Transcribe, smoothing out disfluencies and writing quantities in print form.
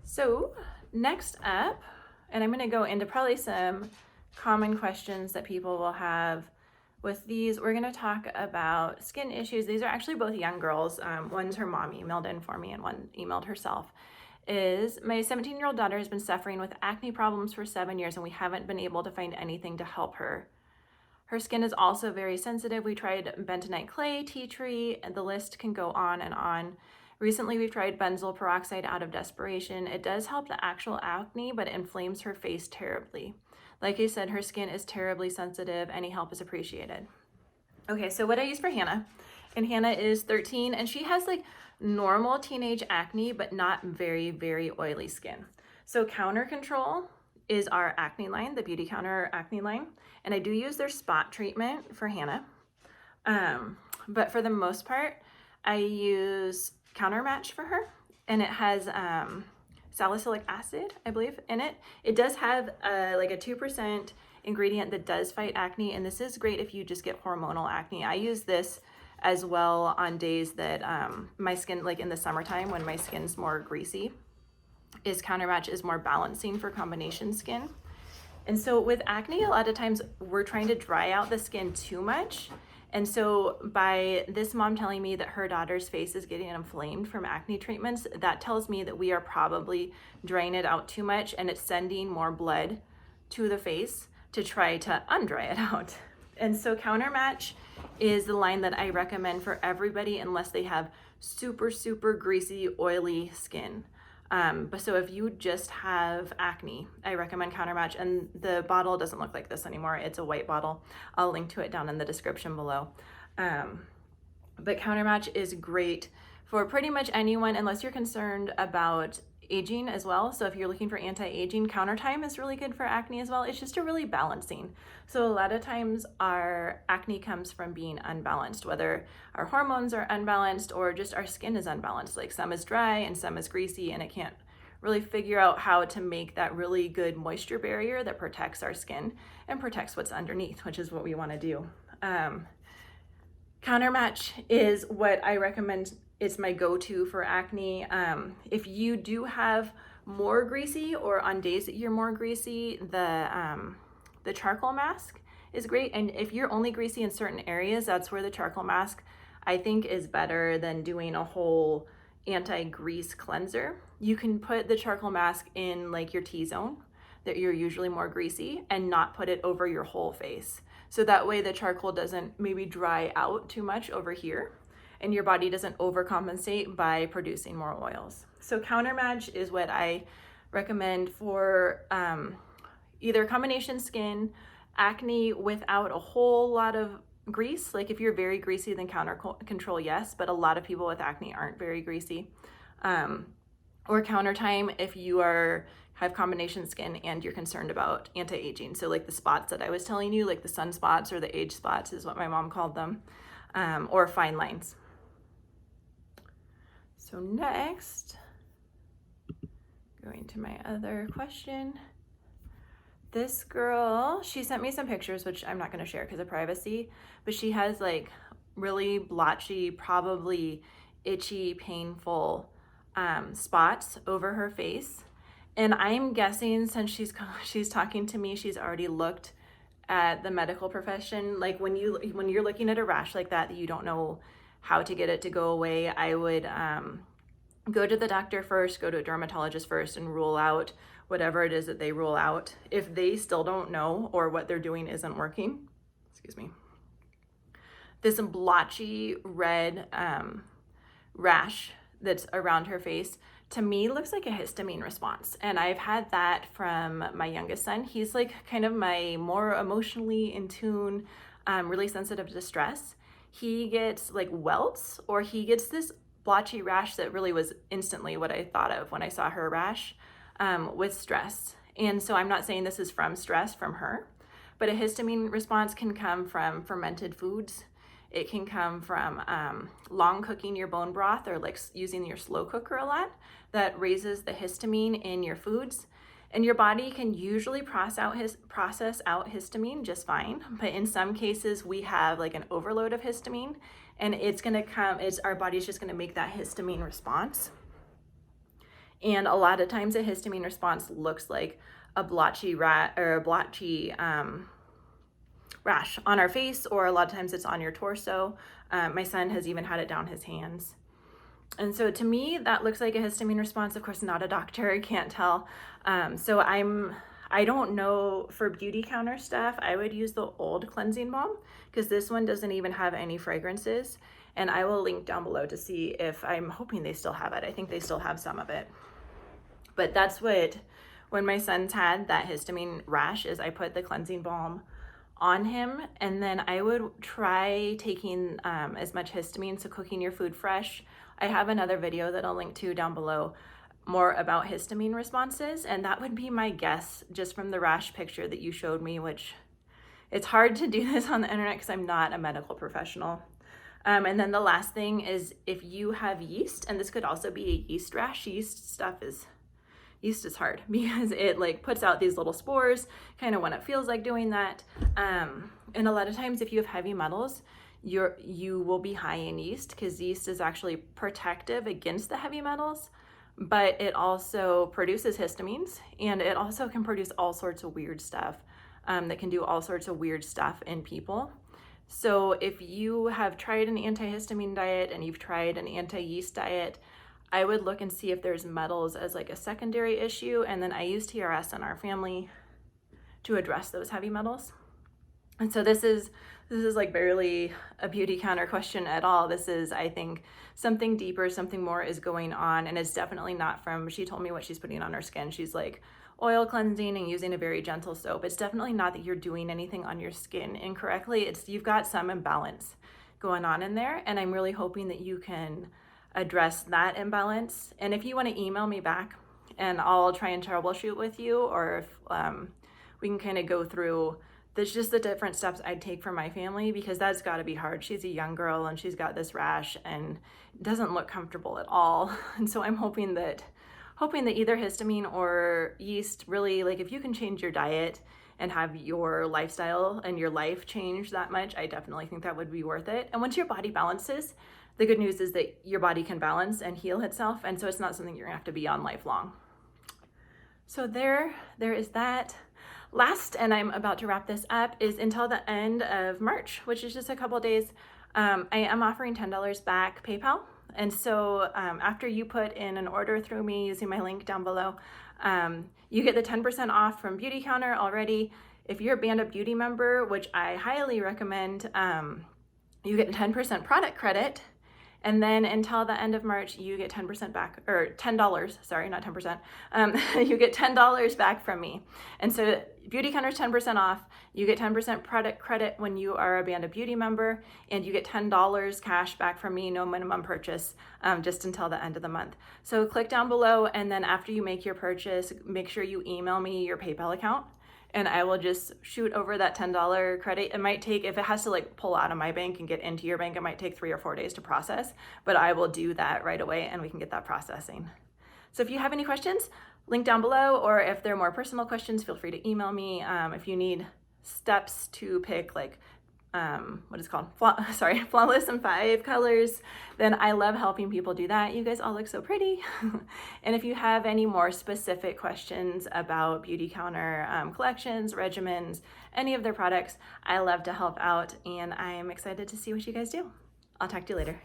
So next up, and I'm going to go into probably some common questions that people will have with these. We're going to talk about skin issues. These are actually both young girls. One's her mom emailed in for me and one emailed herself. Is my 17-year-old daughter has been suffering with acne problems for 7 years and we haven't been able to find anything to help her. Her skin is also very sensitive. We tried bentonite clay, tea tree, and the list can go on and on. Recently, we've tried benzoyl peroxide out of desperation. It does help the actual acne, but it inflames her face terribly. Like I said, her skin is terribly sensitive. Any help is appreciated. Okay, so what I use for Hannah, and Hannah is 13, and she has like normal teenage acne, but not very, very oily skin. So Counter Control is our acne line, the Beautycounter acne line, and I do use their spot treatment for Hannah. But for the most part, I use Counter Match for her, and it has salicylic acid, I believe, in it. It does have like a 2% ingredient that does fight acne, and this is great if you just get hormonal acne. I use this as well on days that my skin, like in the summertime when my skin's more greasy, is Counter Match is more balancing for combination skin. And so with acne, a lot of times we're trying to dry out the skin too much. And so by this mom telling me that her daughter's face is getting inflamed from acne treatments, that tells me that we are probably drying it out too much and it's sending more blood to the face to try to undry it out. And so Counter Match is the line that I recommend for everybody unless they have super, super greasy, oily skin. But so if you just have acne, I recommend Counter Match, and the bottle doesn't look like this anymore. It's a white bottle. I'll link to it down in the description below. But Counter Match is great for pretty much anyone unless you're concerned about aging as well. So if you're looking for anti-aging, Counter Time is really good for acne as well. It's just a really balancing. So a lot of times our acne comes from being unbalanced, whether our hormones are unbalanced or just our skin is unbalanced. Like some is dry and some is greasy, and it can't really figure out how to make that really good moisture barrier that protects our skin and protects what's underneath, which is what we want to do. Counter Match is what I recommend. It's my go-to for acne. If you do have more greasy, or on days that you're more greasy, the charcoal mask is great. And if you're only greasy in certain areas, that's where the charcoal mask I think is better than doing a whole anti-grease cleanser. You can put the charcoal mask in like your T-zone that you're usually more greasy and not put it over your whole face. So that way the charcoal doesn't maybe dry out too much over here, and your body doesn't overcompensate by producing more oils. So Counter Match is what I recommend for either combination skin, acne without a whole lot of grease. Like if you're very greasy, then Counter Control, yes, but a lot of people with acne aren't very greasy. Or Counter Time if you have combination skin and you're concerned about anti-aging. So like the spots that I was telling you, like the sunspots or the age spots is what my mom called them, or fine lines. So next, going to my other question. This girl, she sent me some pictures, which I'm not going to share because of privacy, but she has like really blotchy, probably itchy, painful spots over her face. And I'm guessing since she's talking to me, she's already looked at the medical profession. Like when you're looking at a rash like that you don't know how to get it to go away, I would go to the doctor first, go to a dermatologist first, and rule out whatever it is that they rule out. If they still don't know or what they're doing isn't working, excuse me, this blotchy red rash that's around her face, to me looks like a histamine response. And I've had that from my youngest son. He's like kind of my more emotionally in tune, really sensitive to stress. He gets like welts, or he gets this blotchy rash that really was instantly what I thought of when I saw her rash with stress. And so I'm not saying this is from stress from her, but a histamine response can come from fermented foods. It can come from long cooking your bone broth, or like using your slow cooker a lot. That raises the histamine in your foods. And your body can usually process out histamine just fine. But in some cases, we have like an overload of histamine, and our body's just gonna make that histamine response. And a lot of times a histamine response looks like a blotchy rash on our face, or a lot of times it's on your torso. My son has even had it down his hands. And so to me, that looks like a histamine response. Of course, not a doctor, I can't tell. So I don't know, for beauty-counter stuff, I would use the old cleansing balm, because this one doesn't even have any fragrances. And I will link down below to see if, I'm hoping they still have it. I think they still have some of it. But that's what, when my son's had that histamine rash, is I put the cleansing balm on him, and then I would try taking as much histamine, so cooking your food fresh. I have another video that I'll link to down below, more about histamine responses, and that would be my guess just from the rash picture that you showed me, which it's hard to do this on the internet because I'm not a medical professional. And then the last thing is, if you have yeast, and this could also be a yeast rash. Yeast is hard because it like puts out these little spores kind of when it feels like doing that. And a lot of times if you have heavy metals, you will be high in yeast, because yeast is actually protective against the heavy metals, but it also produces histamines, and it also can produce all sorts of weird stuff that can do all sorts of weird stuff in people. So if you have tried an antihistamine diet and you've tried an anti-yeast diet, I would look and see if there's metals as like a secondary issue. And then I use TRS in our family to address those heavy metals. And so this is like barely a beauty counter question at all. This is, I think, something deeper, something more is going on. And it's definitely not from, she told me what she's putting on her skin. She's like oil cleansing and using a very gentle soap. It's definitely not that you're doing anything on your skin incorrectly. It's, you've got some imbalance going on in there. And I'm really hoping that you can address that imbalance. And if you want to email me back, and I'll try and troubleshoot with you, or if we can kind of go through just the different steps I'd take for my family, because that's got to be hard. She's a young girl and she's got this rash and doesn't look comfortable at all. And so I'm hoping that either histamine or yeast, really, like if you can change your diet and have your lifestyle and your life change that much, I definitely think that would be worth it. And once your body balances, the good news is that your body can balance and heal itself. And so it's not something you're gonna have to be on lifelong. So there is that. Last, and I'm about to wrap this up, is until the end of March, which is just a couple days, I am offering $10 back PayPal. And so after you put in an order through me using my link down below, you get the 10% off from Beauty Counter already. If you're a Band Up Beauty member, which I highly recommend, you get 10% product credit. And then until the end of March, you get 10% back, or $10, sorry, not 10%. You get $10 back from me. And so Beauty Counter is 10% off. You get 10% product credit when you are a Band of Beauty member, and you get $10 cash back from me, no minimum purchase, just until the end of the month. So click down below, and then after you make your purchase, make sure you email me your PayPal account, and I will just shoot over that $10 credit. It might take, if it has to like pull out of my bank and get into your bank, it might take 3 or 4 days to process, but I will do that right away and we can get that processing. So if you have any questions, link down below, or if there are more personal questions, feel free to email me. If you need steps to pick like, what is it called? Flawless in 5 colors, then I love helping people do that. You guys all look so pretty. And if you have any more specific questions about Beauty Counter collections, regimens, any of their products, I love to help out, and I'm excited to see what you guys do. I'll talk to you later.